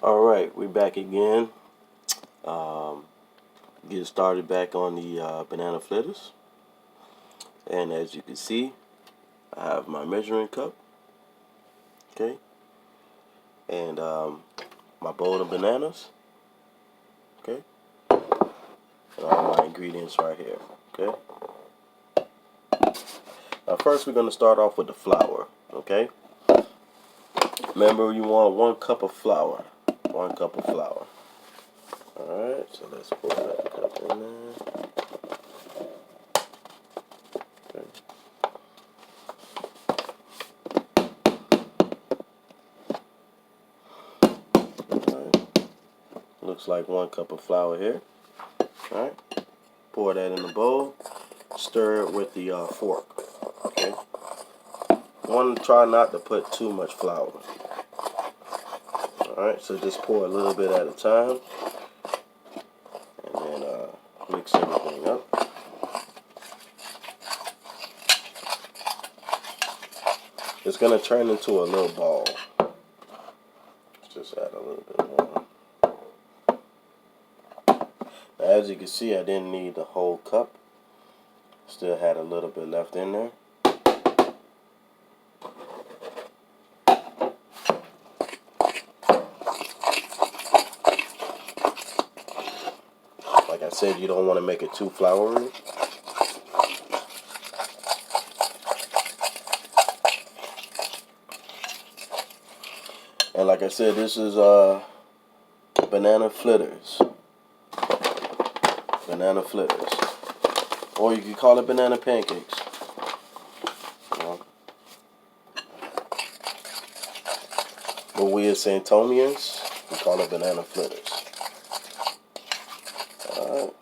Alright, we're back again. Um, get started back on the banana flitters. And as you can see, I have my measuring cup. Okay. And my bowl of bananas. Okay. And all my ingredients right here. Okay. Now first we're going to start off with the flour. Okay. Remember, you want 1 cup of flour. 1 cup of flour. Alright, so let's pour that cup in there. Okay. Alright. Looks like 1 cup of flour here. Alright. Pour that in the bowl. Stir it with the fork. Okay. You want to try not to put too much flour. Alright, so just pour a little bit at a time. And then mix everything up. It's going to turn into a little ball. Let's just add a little bit more. Now, as you can see, I didn't need the whole cup. Still had a little bit left in there. Like I said, you don't want to make it too floury. And like I said, this is banana flitters. Banana flitters. Or you could call it banana pancakes. But we as Santomians, we call it banana flitters. Alright.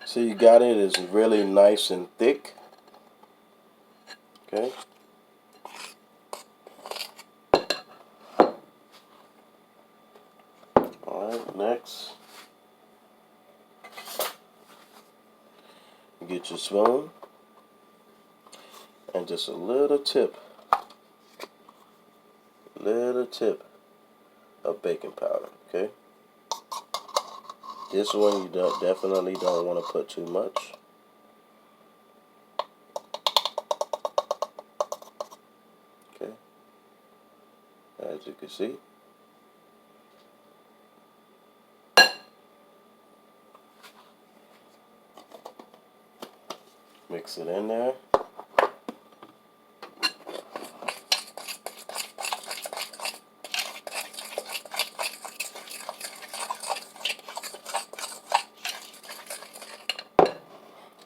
So you got it. It's really nice and thick. Okay. Alright, next. Get your spoon. And just a little tip of baking powder, okay? This one you definitely don't want to put too much. Okay, as you can see. Mix it in there.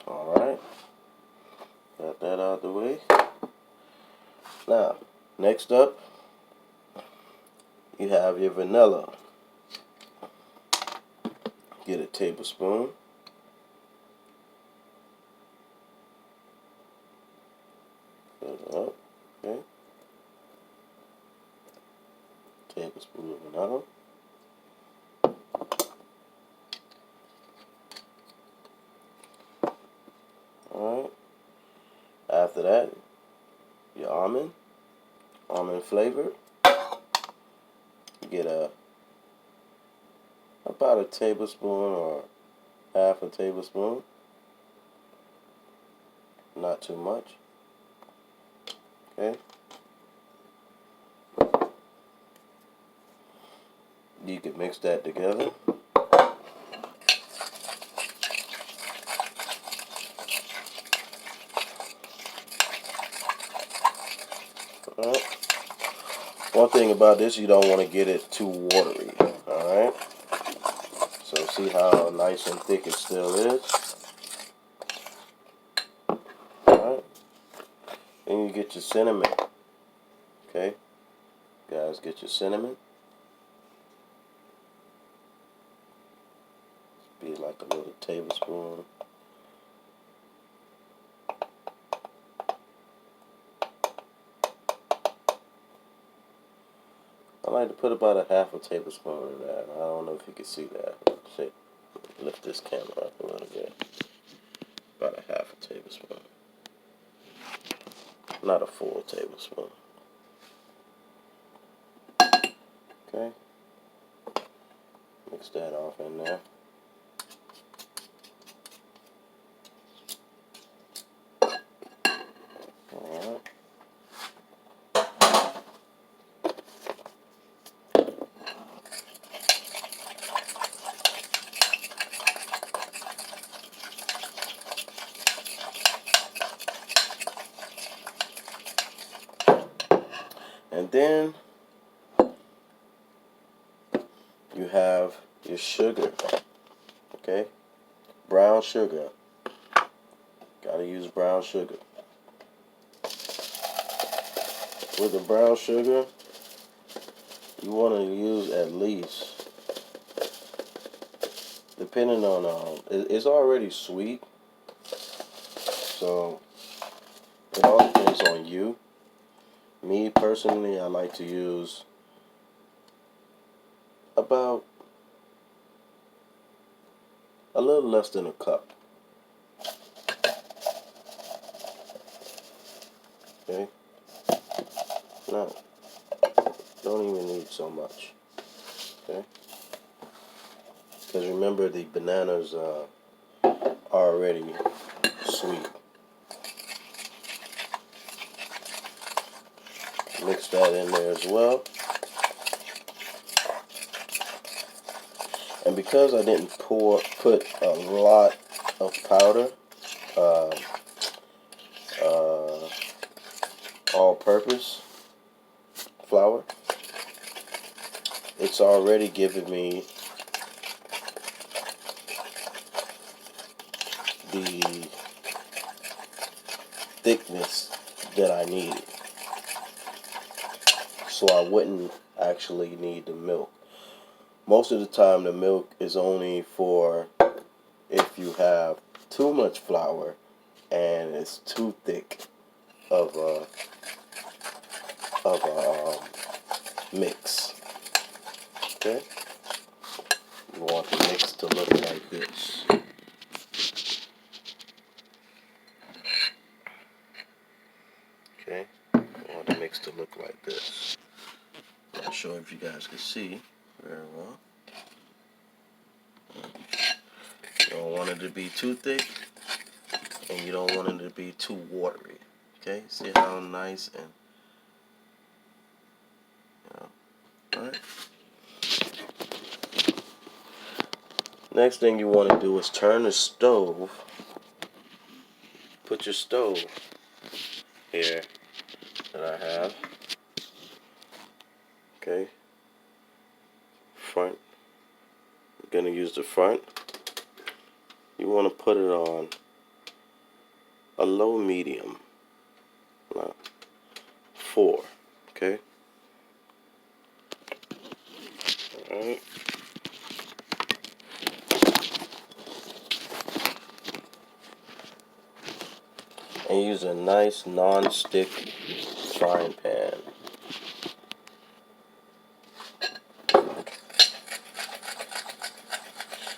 Alright, got that out of the way. Now, next up, you have your vanilla. Get a tablespoon. Fill it up, okay. Tablespoon of vanilla. Alright. After that, your almond flavored. Get about a tablespoon or half a tablespoon. Not too much. Okay. You can mix that together. Alright. One thing about this, you don't want to get it too watery. Alright. So see how nice and thick it still is. Alright. Then you get your cinnamon. Okay. Guys, get your cinnamon. Be like a little tablespoon. I like to put about a half a tablespoon of that. I don't know if you can see that. See, lift this camera up a little bit. About a half a tablespoon. Not a full tablespoon. Okay. Mix that off in there. Alright. And then you have your sugar. Okay? Brown sugar. Gotta use brown sugar. With the brown sugar, you want to use at least, depending on, it's already sweet, so it all depends on you. Me personally, I like to use about a little less than a cup. Okay? No, don't even need so much. Okay? Because remember, the bananas are already sweet. Mix that in there as well. And because I didn't put a lot of powder, all-purpose flour, it's already giving me the thickness that I need. So I wouldn't actually need the milk. Most of the time the milk is only for if you have too much flour and it's too thick of a mix. Okay? You want the mix to look like this. Okay? You want the mix to look like this. I'm not sure if you guys can see very well. You don't want it to be too thick, and you don't want it to be too watery. Okay? See how nice and, alright? Next thing you want to do is turn the stove. Put your stove here that I have. Okay? Front. I'm going to use the front. You want to put it on a low medium. 4. Okay? Alright. And use a nice non-stick frying pan.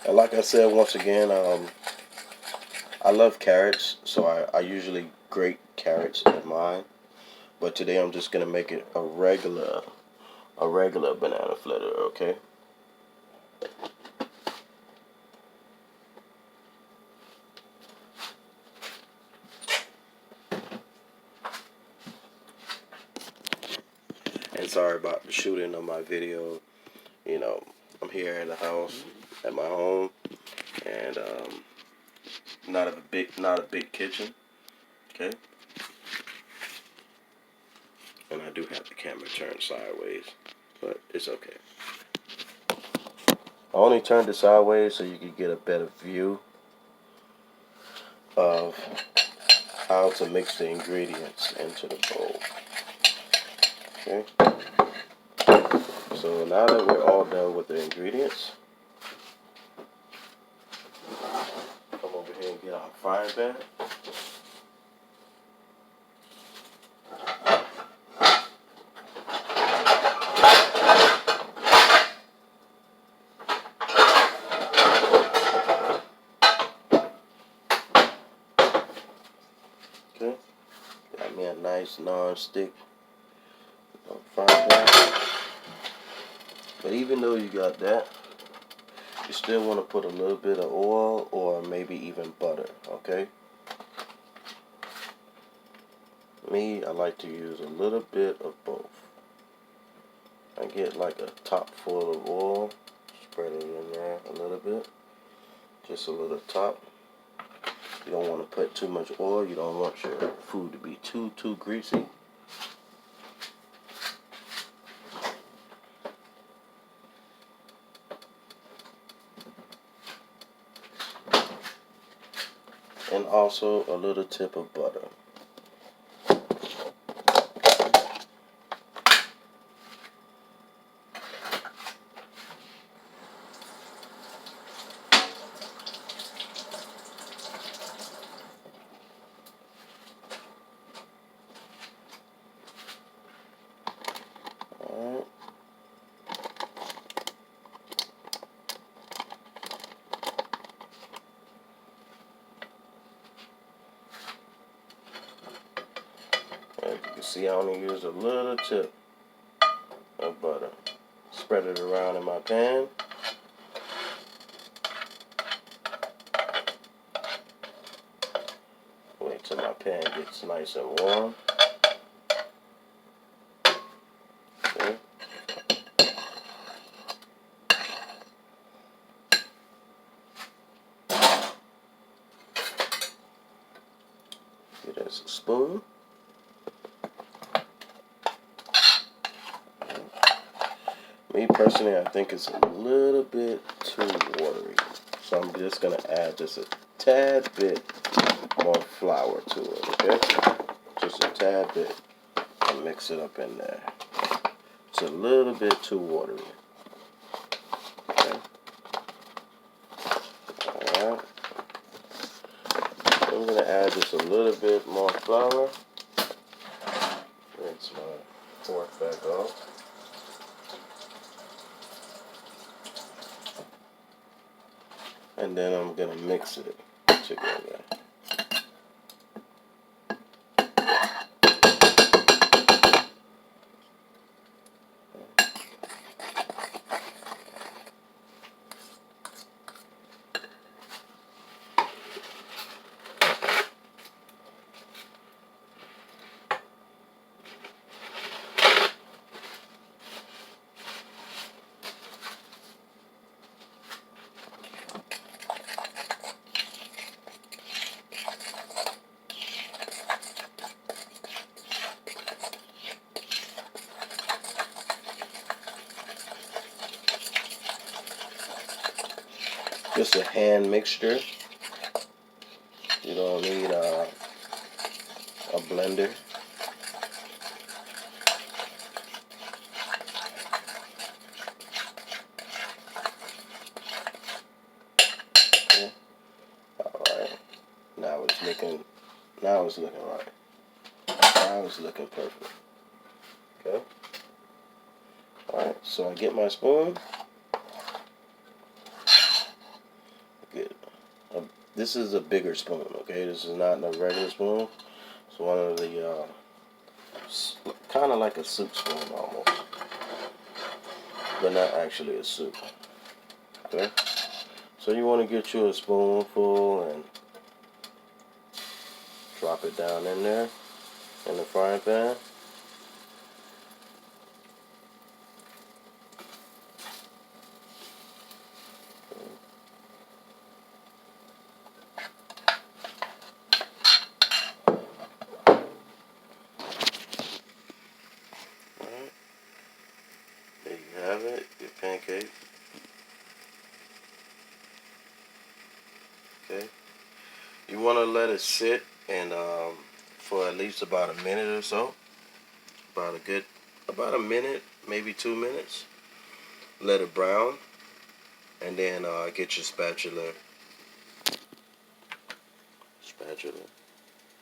And like I said, once again, I love carrots, so I usually grate carrots in mine. But today I'm just gonna make it a regular banana flitter, okay? And sorry about the shooting on my video. You know, I'm here in the house, at my home, and not a big kitchen, okay? And I do have the camera turned sideways, but it's okay. I only turned it sideways so you could get a better view of how to mix the ingredients into the bowl. Okay. So now that we're all done with the ingredients, come over here and get our frying pan. Okay. Got me a nice non-stick frying pan. even though you got that, you still want to put a little bit of oil or maybe even butter, okay? Me, I like to use a little bit of both. I get like a top full of oil, spread it in there a little bit, just a little top. You don't want to put too much oil. You don't want your food to be too greasy. And also a little tip of butter. Alright. As you can see, I only use a little tip of butter. Spread it around in my pan. Wait till my pan gets nice and warm. Okay. Get us a spoon. Me personally, I think it's a little bit too watery. So I'm just going to add just a tad bit more flour to it, okay? Just a tad bit. And mix it up in there. It's a little bit too watery. Okay. Alright. I'm going to add just a little bit more flour. Rinse my fork back off. And then I'm going to mix it together. Just a hand mixture. You don't need a blender. Okay. Alright. Now it's looking right. Now it's looking perfect. Okay. Alright, so I get my spoon. Good. This is a bigger spoon, okay? This is not a regular spoon. It's one of the, kind of like a soup spoon almost. But not actually a soup. Okay? So you want to get you a spoonful and drop it down in there in the frying pan. There you have it, your pancake. Okay. You want to let it sit and for at least about a minute or so. About a minute, maybe 2 minutes. Let it brown, and then get your spatula,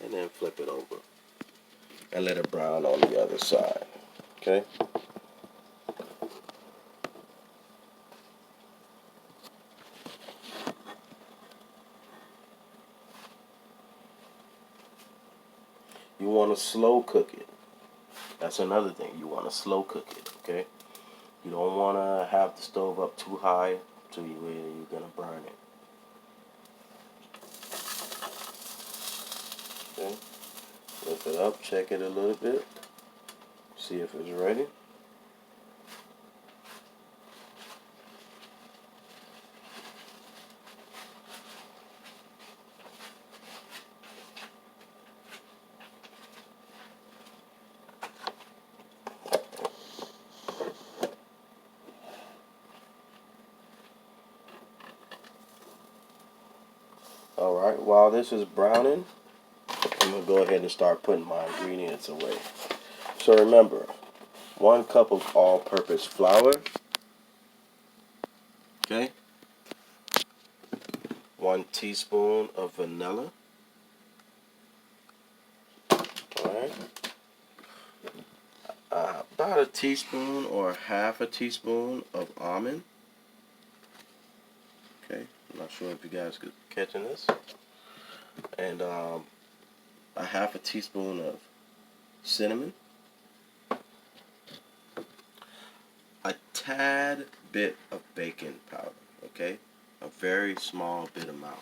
and then flip it over, and let it brown on the other side. Okay. You want to slow cook it. That's another thing. You want to slow cook it, okay? You don't want to have the stove up too high to where you're going to burn it. Okay, lift it up, check it a little bit, see if it's ready. Alright, while this is browning, I'm going to go ahead and start putting my ingredients away. So remember, 1 cup of all-purpose flour, okay, 1 teaspoon of vanilla, alright, about a teaspoon or half a teaspoon of almond, okay, I'm not sure if you guys could catching this, and a half a teaspoon of cinnamon, a tad bit of baking powder, okay, a very small bit amount.